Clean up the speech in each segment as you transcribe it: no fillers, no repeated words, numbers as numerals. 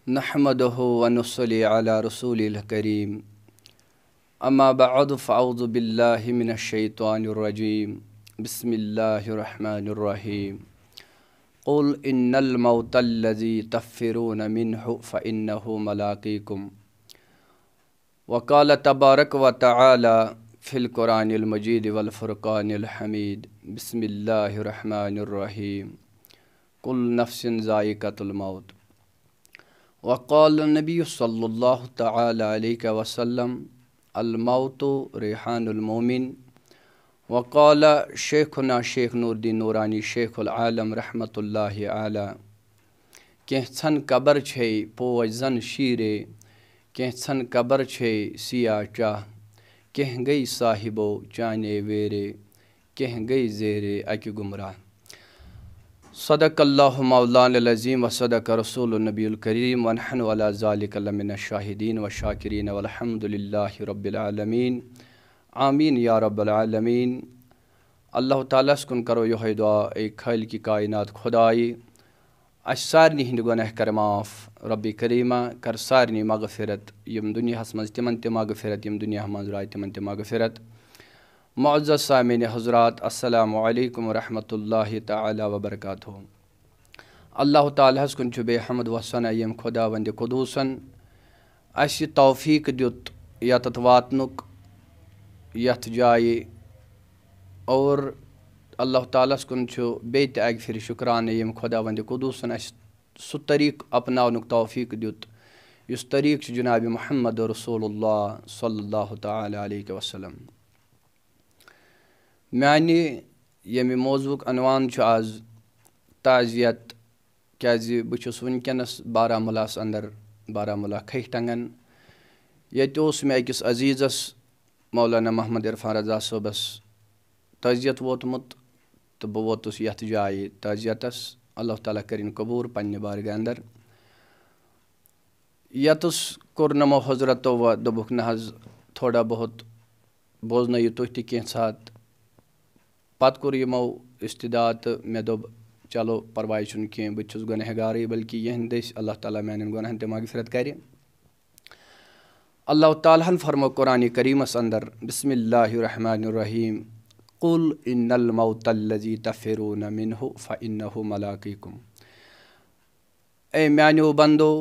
नहमदुहु व नुस्सल्ली अला रसूलिल करीम अम्मा बअद फ़अऊज़ु बिल्लाहि मिनश शैतानिर रजीम बिस्मिल्लाहिर रहमानिर रहीम क़ुल इन्नल मौतल्लज़ी तफ़िरून मिन्हु फ़इन्नहु मलाक़ीकुम व क़ाल तबारक व तआला फ़िल क़ुरानिल मजीद वल फ़ुरक़ानिल हमीद बिस्मिल्लाहिर रहमानिर रहीम कुल नफ्सिन ज़ाइक़तुल मौत वक़ाल नबी सल्लल्लाहु तआला अलैहि वसल्लम अल मौतु रिहानुल मोमिन वक़ाल शेखुना शेख नूरुद्दीन नूरानी शेखुल आलम रहमतुल्लाहि आला कैंछन कबर छे पोज जन शीरे कैंछन कबर छे सिया चाह कह गई साहिबो चाने वेरे कह गई ज़ेरे अकि गुमराह सदक़ल्लाहु मौलाना अज़ीम व सदक़ रसूलुन नबीयुल करीम व नहनु अला ज़ालिका लमिनश शाहिदीन व शाकिरीन वल्हम्दुलिल्लाहि रब्बिल आलमीन आमीन या रब्बल आलमीन। अल्लाह ताला सुन करो यह दुआ ए खालिक़ कायनात खुदाई अस सारनी हिंद गुनाह कर माफ़ रब्बी करीमा कर सारनी मगफिरत यम दुनियाहस मज तिमन ते मगफिरत यम दुनिया मज राय तिमन ते मगफिरत। मुअज़्ज़ज़ सामिन हज़रात अस्सलामु अलैकुम व रहमतुल्लाहि तआला व बरकातुहू। अल्लाह ताला कुन छु बेहमद व सना यम खुदावंद कुदूसन अस तौफीक दित यत वातनुक यथ जाय और अल्लाह ताला कुन छु बेत अग फिर शुक्रान यम खुदावंद कुदूसन अस सु तरीक़ अपनावनुक तौफीक दित युस तरीक़ छु जनाब मुहम्मद रसूलुल्लाह सल्लल्लाहु तआला अलैहि वसल्लम। मानी यमि मौजूक अनवान छु आज ताज़ियत क्याज़ि बछुस वनकनस बारामुलास अंदर बारामुला खह टंगन ये ओस मे अकिस अजीज़स मौलाना मोहम्मद इरफान रज़ा सोबस ताज़ियत वोतमुत तो बह वोतुस यथ जाय ताज़ियतस अल्लाह ताला करिन कबूर पन्ने बारगाह अंदर यतुस कोर नमो हजरतो व दोबुक न हज थोड़ा बहुत बोजन तुह त कैं सात पत् कोर यमो इस्तिदात मे दोब चलो परवाह छुन कह बह छुस गुनहगार बल्कि यहंद अल्लाह ताला मेन गुनाहन ते मगफिरत करे। अल्लाह ताला फरमो कुरान करीमस अंदर बिस्मिल्लाहिर रहमानिर रहीम कुल इन्नल मौतल्लज़ी तफ़िरून मिन्हु फ़इन्नहु मलाक़ीकुम। ए म्यानो बंदो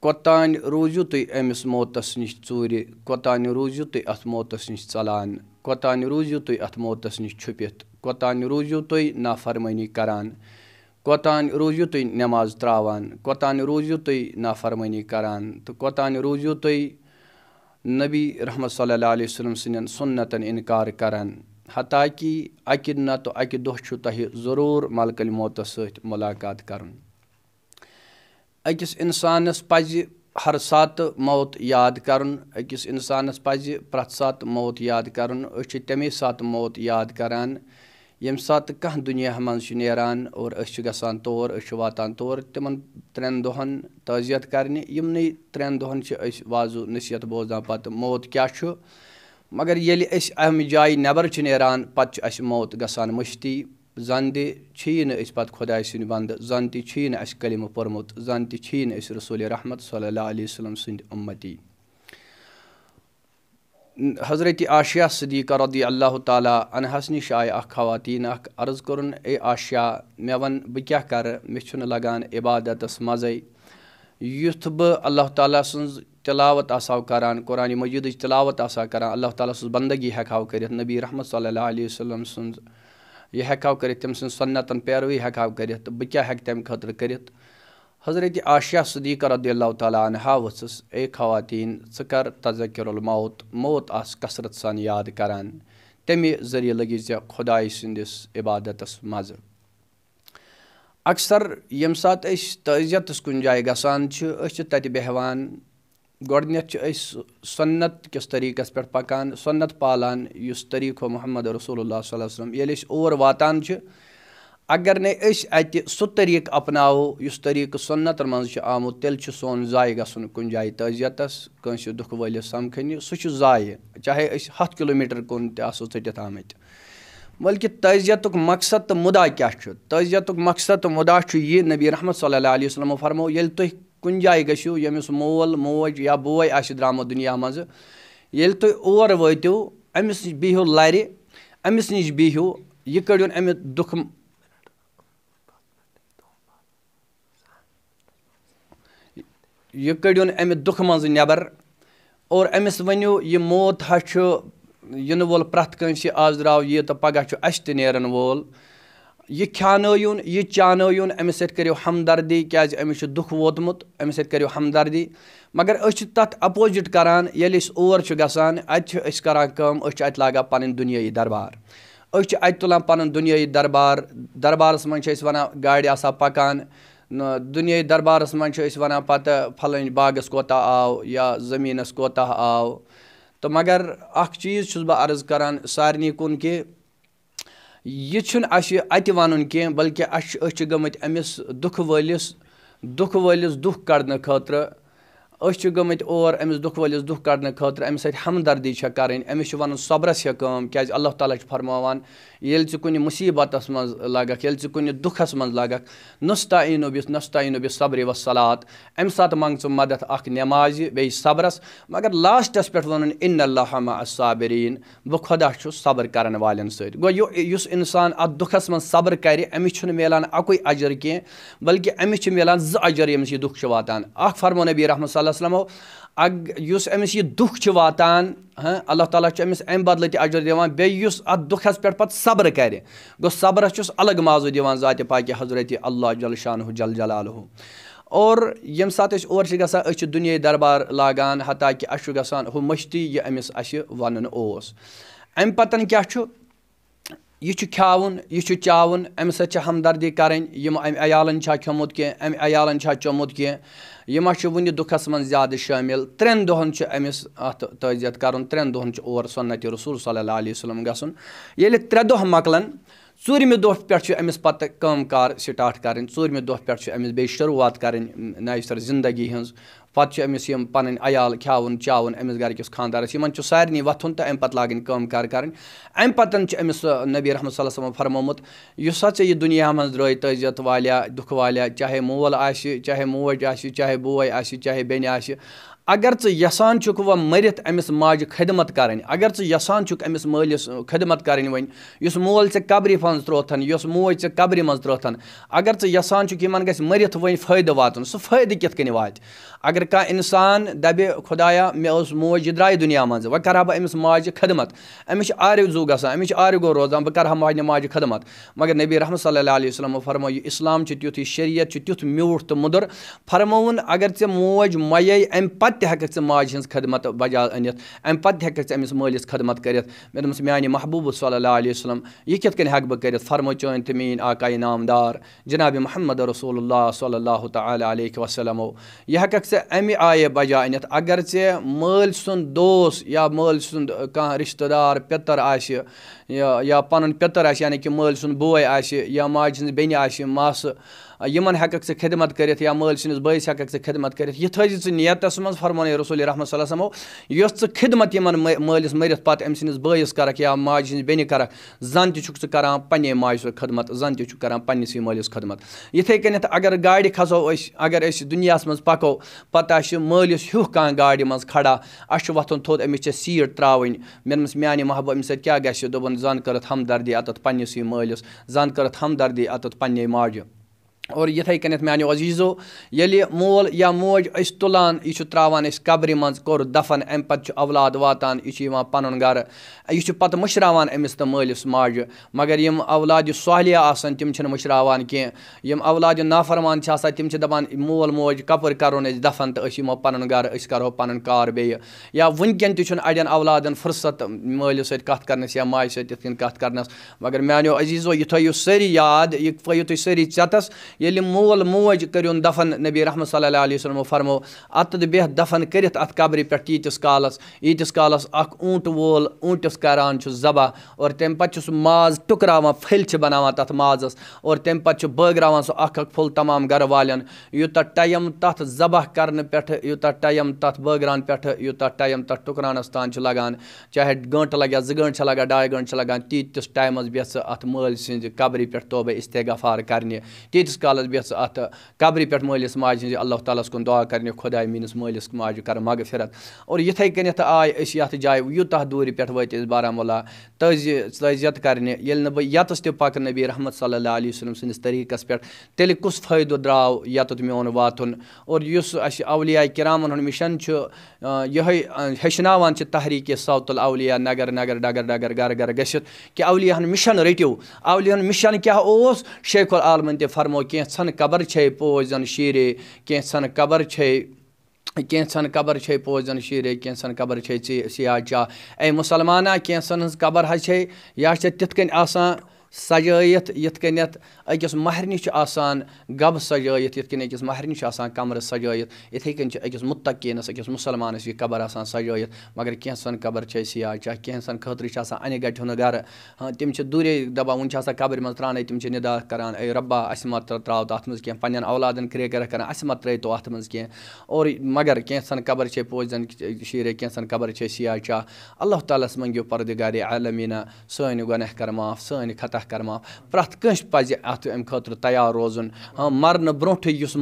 कोतान रूजु तुई अमिस मौतस निश चूरि कोतान रूजु तुई अथ मौतस निश चलान कोतान रूजु तुई अथ मौतस निश छुपित कोतान रूजु तुई नाफरमानी करान कोतान रूजु तुई नमाज त्रावान कोतान रूजु तुई नाफरमानी करान तो कोतान रूजु तुई नबी रहमत सल्लल्लाहु अलैहि वसल्लम सन्न सुन्नतन इनकार करान हता कि अकि न तो अकि दोह छु तह ज़रूर मलकल मौतस सत मुलाकात करन। अकिस इंसानस पज हर सात मौत याद करन अकिस इंसानस पज प्रथ सात मौत याद करन अस तमे सात मौत याद करान यम सात कह दुनिया मज नेरान और अस गसान तौर अस वातान तौर तिमन त्रेन दोहन ताज़ियत करने यमने त्रेन दोहन अस वाजु नसीहत बोजान पत मौत क्या छु मगर येलि अस अहम जाय नबर छु नेरान पत अस मौत गसान मुश्ती जन ती न अस पत खुदाय सिंद बंद जन ती न अस कलिम पोरमुत जन ती न अस रसूल रहमत सल्लल्लाहु अलैहि वसल्लम सिंद उम्मती। हज़रत आशिया सिद्दीक़ा रज़ी अल्लाह ताला अन्हस निश आय ख़वातीन अर्ज़ करुन ए आशिया मे वन बह क्या कर मे छुन लगान इबादतस मज़े युथ बह अल्लाह ताला सन्ज तिलावत आसाव करान कुरान मजीद तिलावत आसा करान अल्लाह ताला सन्ज बंदगी हेकाव करित नबी रहमत सल्लल्लाहु अलैहि वसल्लम सन्ज यह हेकाव करित तम सन्ज सन्नतन पैरवी हेकाव करित बह क्या हेक तम खतर करित। हज़रत आशिया सिद्दीक़ा रज़ियल्लाहु ताला अन्हा वसस ए ख़वातीन ज़ कर तज़क्कुरुल मौत मौत आस कसरत सान याद करान तमे ज़रिए लगी ज़े खुदाय सिंदिस इबादतस मज़। अक्सर यम सात अस ताज़ियतस कुन जाय गसान छ तत बेहवान गोडनेथ सुन्नत किस तरीक़स पे पकान सुन्नत पालान युस तरीक़ मोहम्मद रसूलुल्लाह सल्लल्लाहु अलैहि वसल्लम येल और वातान छ अगर ने अत सु तरीक़ अपनावो युस तरीक़ सुन्नत मज आमुत तेल सोन ज़ाय गसन कुन जाय ताज़ियतस कंस दुख वलिस समखन सह ज़ाय चाहे 100 किलोमीटर कुन तसो टित आमत बल्कि ताज़ियतुक मकसद तो मुदा क्या ताज़ियतुक मकसद तो मुदा यह नबी रहमत सल्लल्लाहु अलैहि वसल्लम फरमो ये तुह کُنہِ جایہِ گٔژھِو ییٚمِس مول موج یا بوے آسہِ درٛامُت دُنیا منٛزٕ ییٚلہِ تُہۍ اور وٲتِو أمِس نِش بِہِو لَرِ أمِس نِش بِہِو یہِ کٔڑۍوُن اَمہِ دُکھٕ اَمہِ دُکھٕ منٛزٕ نٮ۪بر اور أمِس ؤنِو یہِ موت ہا چھُ یِنہٕ وول پرٛٮ۪تھ کٲنٛسہِ آز درٛاو یہِ تہٕ پگاہ چھُ اَسہِ تہِ نیرن وول یہِ کھیٛانٲیُن یہِ چانٲیُن أمِس سۭتۍ کٔرِو ہمدردی کیٛازِ أمِس چھُ دُکھ ووتمُت أمِس سۭتۍ کٔرِو ہمدردی مگر أسۍ چھِ تَتھ اَپوزِٹ کَران ییٚلہِ أسۍ اور چھِ گژھان اَتہِ چھِ أسۍ کَران کٲم أسۍ چھِ اَتہِ لاگان پَنٕنۍ دُنیٲیی دربار أسۍ چھِ اَتہِ تُلان پَنُن دُنیٲیی دربارَس منٛز چھِ أسۍ وَنان گاڑِ آسان پَکان دُنیٲیی دربارَس منٛز چھِ أسۍ وَنان پَتہٕ پھلٲنۍ باغَس کوتاہ آو یا زٔمیٖنَس کوتاہ آو تہٕ مگر اَکھ چیٖز چھُس بہٕ عرض کَران سارنٕے کُن کہِ یہِ چھُنہٕ اَسہِ اَتہِ وَنُن کینٛہہ بٔلکہِ أسۍ چھِ گٔمٕتۍ أمِس دُکھٕ وٲلِس دُکھ کَڑنہٕ خٲطرٕ أسۍ چھِ گٔمٕتۍ اور أمِس دُکھ وٲلِس دُکھ کَڑنہٕ خٲطرٕ أمِس سۭتۍ ہمدردی چھےٚ کَرٕنۍ أمِس چھُ وَنُن صبرس چھےٚ کٲم کیٛازِ اللہ تعالیٰ چھُ فرماوان ییٚلہِ ژٕ کُنہِ مُصیٖبتَس منٛز لگکھ ییٚلہِ ژٕ کُنہِ دُکھَس منٛز لگکھ نستعیٖنُ بِالصبرِ والصلاۃ اَمہِ ساتہٕ منٛگ ژٕ مدد اکھ نٮ۪مازِ بیٚیہِ صبرس مگر لاسٹَس پٮ۪ٹھ ووٚنُن اِنَ اللّٰہِ مع الصابریٖن بہٕ خۄدا چھُس صبر کرن والٮ۪ن سۭتۍ گوٚو یُس اِنسان اَتھ دُکھَس منٛز صبر کرِ أمِس چھُنہٕ مِلان اَکُے اجر کینٛہہ بٔلکہِ أمِس چھِ مِلان 2 اجر ییٚمِس یہِ دُکھ چھُ واتان اکھ فرمو نبی رحمت صلی اللہ علیہ وسلمو یُس أمِس یہِ دُکھ چھُ واتان اللہ تعالیٰ چھُ أمِس اَمہِ بدلہٕ تہِ اجر دِوان بیٚیہِ یُس اَتھ دُکھَس پٮ۪ٹھ پَتہٕ صبر کرِ گوٚو صبرس چھُس الگ معاوضہٕ دِوان ذاتِ پاکہِ حضرتِ اللہ جل شانہ جل جلالہ اور ییٚمہِ ساتہٕ أسۍ اور چھِ گژھان أسۍ چھِ دُنیٲیی دربار لاگان حتیٰ کہِ اَسہِ چھُ گژھان ہُہ مٔشتی یہِ أمِس اَسہِ وَنُن اوس اَمہِ پَتَن کیٛاہ چھُ یہِ چھُ کھیٛاوُن یہِ چھُ چاوُن أمِس سۭتۍ چھِ ہمدردی کَرٕنۍ یِم اَمہِ عیالَن چھا کھیوٚمُت کینٛہہ اَمہِ عیالَن چھا چوٚمُت کینٛہہ یہِ ما چھُ وٕنہِ دُکھَس منٛز زیادٕ شٲمِل 3 دۄہَن چھُ أمِس اَتھ تعزیت کَرُن 3 دۄہَن چھُ اور سُنتِ رسوٗل صلی اللہ علیہ وسلم گژھُن ییٚلہِ 3 دۄہ مۄکلَن 4مہِ دۄہ پٮ۪ٹھ چھُ أمِس پَتہٕ کٲم کار سِٹاٹ کَرٕنۍ 4مہِ دۄہ پٮ۪ٹھ چھُ أمِس بیٚیہِ شروٗعات کَرٕنۍ نَیہِ سَر زِندگی ہٕنٛز پَتہٕ چھُ أمِس یِم پَنٕنۍ عیال کھیٛاوُن چاوُن أمِس گَرِکِس خانٛدارَس یِمَن چھُ سارنٕے وۄتھُن تہٕ اَمہِ پَتہٕ لاگٕنۍ کٲم کار کَرٕنۍ اَمہِ پَتَن چھُ أمِس نبی رحمت صلی اللہ علیہ وسلم فرمومُت یُس ہسا یہِ دُنیا منٛز درٛاے تعزیت والیاہ دُکھ والیاہ چاہے مول آسہِ چاہے موج آسہِ چاہے بوے آسہِ چاہے بیٚنہِ آسہِ اگر ژٕ یَژھان چھُکھ وۄنۍ مٔرِتھ أمِس ماجہِ خدمت کَرٕنۍ اگر ژٕ یَژھان چھُکھ أمِس مٲلِس خدمت کَرٕنۍ وۄنۍ یُس مول ژےٚ قبرِ منٛز ترٛووتھن یۄس موج ژےٚ قبرِ منٛز ترٛووتھن اگر ژٕ یَژھان چھُکھ یِمن گژھِ مٔرِتھ وۄنۍ فٲیدٕ واتُن سُہ فٲیدٕ کِتھ کٔنۍ واتہِ اگر کانٛہہ اِنسان دَپہِ خۄدایا مےٚ ٲس موج یہِ درٛاے دُنیا منٛز وۄنۍ کَرٕ ہا بہٕ أمِس ماجہِ خدمت أمِس چھِ آرزوٗ گژھان أمِس چھِ آرگو روزان بہٕ کَرٕ ہا پنٛنہِ ماجہِ خدمت مگر نبی رحمت صلی اللہ علیہ وسلمو فرمو یہِ اِسلام چھُ تیُتھ یہِ شریعت چھُ تیُتھ میوٗٹھ تہٕ موٚدُر فرمووُن اگر ژےٚ موج مَیے اَمہِ پَتہٕ تہِ ہٮ۪ککھ ژٕ ماجہِ ہِنٛز خدمت بجا أنِتھ اَمہِ پَتہٕ تہِ ہٮ۪ککھ ژٕ أمِس مٲلِس خدمت کٔرِتھ مےٚ دوٚپمَس میٛانہِ محبوٗب صلی اللہ علیہ وسلم یہِ کِتھ کٔنۍ ہٮ۪کہٕ بہٕ کٔرِتھ فرمو چٲنۍ تہٕ میٛٲنۍ آقایہِ نامدار جِنابِ محمد رسوٗل اللہ صلی اللہ تعالیٰ علیہ وسلمو یہِ ہٮ۪ککھ ژٕ اَمہِ آیہِ بجا أنِتھ اگر ژےٚ مٲلۍ سُنٛد دوس یا مٲلۍ سُنٛد کانٛہہ رِشتہٕ دار پِتٕر آسہِ یا پَنُن پِتٕر آسہِ یعنی کہِ مٲلۍ سُنٛد بوے آسہِ یا ماجہِ ہِنٛز بیٚنہِ آسہِ ماسہٕ یِمن ہٮ۪ککھ ژٕ خدمت کٔرِتھ یا مٲلۍ سٕنٛدِس بٲیِس ہٮ۪ککھ ژٕ خدمت کٔرِتھ یہِ تھٲیزِ ژٕ نیتَس منٛز فرمونے رسوٗل رحمت صلی اللہ علیہ وسلمو یۄس ژٕ خدمت یِمن مٲلِس مٔرِتھ پَتہٕ أمۍ سٕنٛدِس بٲیِس کَرکھ یا ماجہِ ہِنٛز بیٚنہِ کَرکھ زَن تہِ چھُکھ ژٕ کَران پنٛنے ماجہِ سُنٛد خدمت زَن تہِ چھُکھ کَران پنٛنِسٕے مٲلِس خدمت یِتھَے کٔنٮ۪تھ اگر گاڑِ کھسو أسۍ اگر أسۍ دُنیاہَس منٛز پَکو پَتہٕ آسہِ مٲلِس ہیوٗ کانٛہہ گاڑِ منٛز کھڑا اَسہِ چھُ وۄتھُن تھوٚد أمِس چھےٚ سیٖٹ ترٛاوٕنۍ مےٚ دوٚپمَس میٛانہِ محبوٗب أمِس سۭتۍ کیٛاہ گژھِ دوٚپُن زَن کٔرٕتھ ہمدردی اَتَتھ پنٛنِسٕے مٲلِس زَن کٔرٕتھ ہمدردی اَتَتھ پنٛنہِ ماجہِ اور یِتھَے کٔنٮ۪تھ میٛانیو عزیٖزو ییٚلہِ مول یا موج أسۍ تُلان یہِ چھُ ترٛاوان أسۍ قبرِ منٛز کوٚر دفن اَمہِ پَتہٕ چھُ اولاد واتان یہِ چھُ یِوان پَنُن گرٕ یہِ چھُ پَتہٕ مٔشراوان أمِس تہٕ مٲلِس ماجہِ مگر یِم اولادِ صالحہ آسان تِم چھِنہٕ مٔشراوان کینٛہہ یِم اولادِ نافرمان چھِ آسان تِم چھِ دَپان مول موج کَپٲرۍ کَرون أسۍ دفن تہٕ أسۍ یِمو پَنُن گرٕ أسۍ کَرہو پَنُن کار بیٚیہِ یا وٕنکٮ۪ن تہِ چھُنہٕ اَڑٮ۪ن اولادَن فُرصت مٲلِس سۭتۍ کَتھ کَرنَس یا ماجہِ سۭتۍ تِتھ کٔنۍ کَتھ کَرنَس مگر میٛانیو عزیٖزو یہِ تھٲیِو سٲری یاد یہِ تھٲیِو تُہۍ سٲری ژٮ۪تَس ییٚلہِ مول موج کٔرِوُن دفن نبی رحمت صلی اللہ علیہ وسلمو فرمو اَتَتھ بیٚہہ دفن کٔرِتھ اَتھ قبرِ پٮ۪ٹھ ییٖتِس کالَس اکھ اوٗنٛٹ وول اوٗنٛٹِس کَران چھُ ذبح اور تَمہِ پَتہٕ چھُ سُہ ماز ٹُکراوان پھٔلۍ چھِ بَناوان تَتھ مازَس اور تَمہِ پَتہٕ چھُ بٲگراوان سُہ اکھ پھوٚل تمام گرٕ والٮ۪ن یوٗتاہ ٹایم تَتھ ذبح کَرنہٕ پٮ۪ٹھٕ یوٗتاہ ٹایم تَتھ بٲگراونہٕ پٮ۪ٹھٕ یوٗتاہ ٹایم تَتھ ٹُکراونَس تام چھُ لگان چاہے گٲنٛٹہٕ لَگہِ یا 2 گٲنٛٹہٕ چھِ لگان 2.5 گٲنٛٹہٕ چھِ لگان تیٖتِس ٹایمَس بیٚہہ ژٕ اَتھ مٲلۍ سٕنٛزِ قبرِ پٮ۪ٹھ توبہ استغفار کَرنہِ تیٖتِس کالَس کالَس بیٚہہ اَتھ قبرِ پٮ۪ٹھ مٲلِس ماجہِ ہِنٛزِ اللہ تعالیٰ ہَس کُن دُعا کَرنہِ خۄداے میٛٲنِس مٲلِس ماجہِ کَر مغفرت اور یِتھَے کٔنٮ۪تھ آے أسۍ یَتھ جایہِ یوٗتاہ دوٗرِ پٮ۪ٹھ وٲتۍ أسۍ بارہمولہ تعزیت کَرنہِ ییٚلہِ نہٕ بہٕ یَتَس تہِ پَکہٕ نبی رحمت صلی اللہ علیہ وسلم سٕنٛدِس طریٖقَس پٮ۪ٹھ تیٚلہِ کُس فٲیدٕ درٛاو یَتُتھ میون واتُن اور یُس اَسہِ اولیاء کِرامَن ہُنٛد مِشَن چھُ یِہوٚے ہیٚچھناوان چھِ تحریٖکہِ صوت الاولیاء نگر نگر ڈگر ڈگر گرٕ گرٕ گٔژھِتھ کہِ اولیاء ہَن مِشَن رٔٹِو اولیاء ہَن مِشَن کیٛاہ اوس شیخ العالمَن تہِ فرمو کینٛژھن قبر چھے پوش زَن شیٖرے کینٛژھن قبر چھے پوش زَن شیٖرے کینٛژھن قبر چھے سِیاہ چاہ اے مُسلمانا کینٛژھن ہٕنٛز قبر حظ چھے یا چھِ تِتھ کٔنۍ آسان سجٲیِتھ یِتھ کٔنٮ۪تھ أکِس مہرنہِ چھُ آسان گبہٕ سجٲیِتھ یِتھ کٔنۍ أکِس مہرنہِ چھُ آسان کمرٕ سجٲیِتھ یِتھَے کٔنۍ چھِ أکِس مُتقیٖنَس أکِس مُسلمانَس یہِ قبر آسان سجٲیِتھ مگر کینٛژھن قبر چھے سِیاہ چاہ کینٛژھن خٲطرٕ چھِ آسان اَنہِ گَٹہِ ہُنٛد گرٕ تِم چھِ دوٗرے دَپان وٕنہِ چھِ آسان قبرِ منٛز ترٛاونَے تِم چھِ نِدا کَران اے رۄبا اَسہِ ما ترٛاو تہٕ اَتھ منٛز کینٛہہ پنٛنٮ۪ن اولادَن کرٛیکَر کَران اَسہِ ما ترٛٲیتو اَتھ منٛز کینٛہہ اور مگر کینٛژھن قبر چھے پوش زَن شیٖرے کینٛژھن قبر چھے سِیاہ چاہ اللہ تعالیٰ ہَس منٛگِو پردِگارِ عالمیٖنہ سٲنۍ گۄناہ کَر معاف سٲنۍ خطا کَر معاف پرٛٮ۪تھ کٲنٛسہِ پَزِ اَتھ اَمہِ خٲطرٕ تیار روزُن مرنہٕ برونٛٹھٕے یُس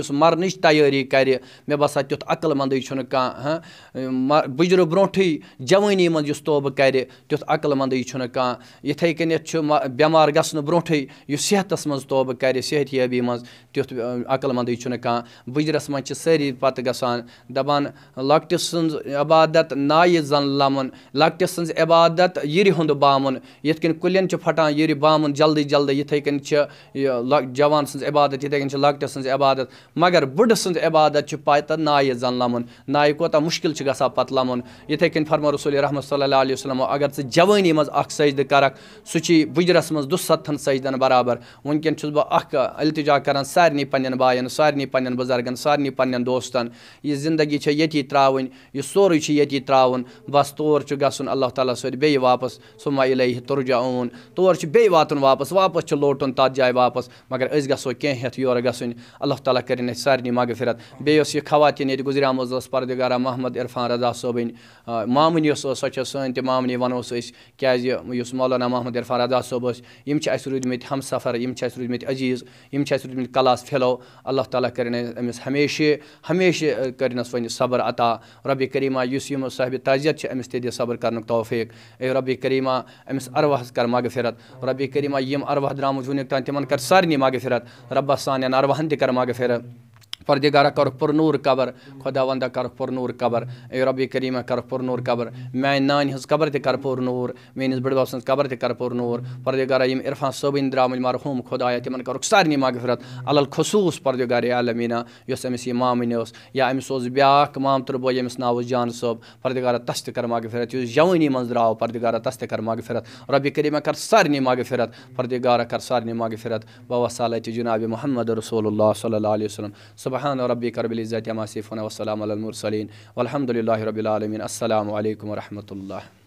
مرنٕچ تیٲری کَرِ مےٚ باسان تیُتھ عقل منٛدٕے چھُنہٕ کانٛہہ بٕجرٕ برونٛٹھٕے جوٲنی منٛز یُس توبہٕ کَرِ تیُتھ عقل منٛدٕے چھُنہٕ کانٛہہ یِتھَے کٔنٮ۪تھ چھُ بٮ۪مار گژھنہٕ برونٛٹھٕے یُس صحتَس منٛز توبہٕ کَرِ صحت یٲبی منٛز تیُتھ عقل منٛدٕے چھُنہٕ کانٛہہ بٕجرَس منٛز چھِ سٲری پَتہٕ گژھان دَپان لۄکٹہِ سٕنٛز عبادت نایہِ زَن لَمُن لۄکٹہِ سٕنٛز عبادت یِرِ ہُنٛد بامُن یِتھ کٔنۍ کُلٮ۪ن چھُ پھٹان یِرِ بامُن جلدی جلدی یِتھَے کٔنۍ چھِ یہِ جوان سٕنٛز عبادت یِتھَے کٔنۍ چھِ لۄکٹہِ سٕنٛز عبادت مگر بٕڈٕ سٕنٛز عبادت چھِ پَتہٕ نایہِ زَن لَمُن نایہِ کوتاہ مُشکل چھِ گژھان پَتہٕ لَمُن یِتھَے کٔنۍ فرمو رسول رحمت صلی اللہ علیہ وسلم اگر ژٕ جوٲنی منٛز اکھ سجدٕ کَرکھ سُہ چھُے بٕجرَس منٛز 200 سجدَن برابر وٕنکٮ۪ن چھُس بہٕ اکھ التجا کَران سارنٕے پنٛنٮ۪ن بایَن سارنٕے پنٛنٮ۪ن بُزرگَن سارنٕے پنٛنٮ۪ن دوستَن یہِ زندگی چھےٚ ییٚتی ترٛاوٕنۍ یہِ سورُے چھُ ییٚتی ترٛاوُن بَس تور چھُ گژھُن اللہ تعالیٰ سۭتۍ بیٚیہِ واپَس ثم الیہ ترجعون تور چھُ بیٚیہِ واتُن واپَس چھُ لوٹُن تَتھ جایہِ واپَس مگر أسۍ گژھو کینٛہہ ہٮ۪تھ یورٕ گژھٕنۍ اللہ تعالیٰ کٔرِنۍ اَسہِ سارنٕے مغفرت بیٚیہِ یۄس یہِ خواتیٖن ییٚتہِ گُزریمٕژ ٲس پردِگارہ محمد عرفان رضا صٲبٕنۍ مامٕنۍ یۄس ٲس سۄ چھےٚ سٲنۍ تہِ مامنی وَنوس أسۍ کیٛازِ یُس مولانا محمد عرفان رضا صٲب ٲسۍ یِم چھِ اَسہِ روٗدۍمٕتۍ ہمسفر یِم چھِ اَسہِ روٗدۍمٕتۍ عزیٖز یِم چھِ اَسہِ روٗدۍمٕتۍ کلاس فیلو اللہ تعالیٰ کٔرِنۍ أمِس ہمیشہِ کٔرِنَس وۄنۍ صبر عطا رۄبِ کریٖما یُس یِم صاحبِ تعزیت چھِ أمِس تہِ دِ صبر کَرنُک توفیٖق اے رۄبِ کریٖما أمِس اَرواہَس کَر مغفرت رۄبِ کریٖما یِم اَرواہ درٛامٕتۍ وٕنیُک تام تِمن کَر سارنٕے مغفرت رۄبَس سانٮ۪ن اَرواہَن تہِ کَر مغفرت پردِگارہ کَرُکھ پُرنوٗر قبر خۄدا وندہ کَرُکھ پُرنوٗر قبر اے رۄبِ کریٖما کَرُکھ پُرنوٗر قبر میٛانہِ نانہِ ہٕنٛز قبر تہِ کَر پُرنوٗر میٛٲنِس بٕڈبب سٕنٛز قبر تہِ کَر پُرنوٗر پردِگارہ یِم عرفان صٲبٕنۍ درٛامٕتۍ مرحوٗم خۄدایا تِمن کَرُکھ سارنٕے مغفرت علل خصوٗص پردِگارِ عالمیٖنہ یۄس أمِس یہِ مامٕنۍ ٲس یا أمِس اوس بیٛاکھ مامتٕر بوے ییٚمِس ناو اوس جان صٲب پردِگارہ تَس تہِ کَر مغفرت یُس جوٲنی منٛز درٛاو پردِگارہ تَس تہِ کَر مغفرت رۄبِ کریٖما کَر سارنٕے مغفرت پردِگارہ کَر سارنٕے مغفرت وصالتِ جِنابِ محمد رسول اللہ صلی اللہ علیہ وسلم سبحان ربک رب العزة عما یصفون وسلام علی المرسلین والحمد للہ رب العالمین السلام علیکم ورحمۃ اللہ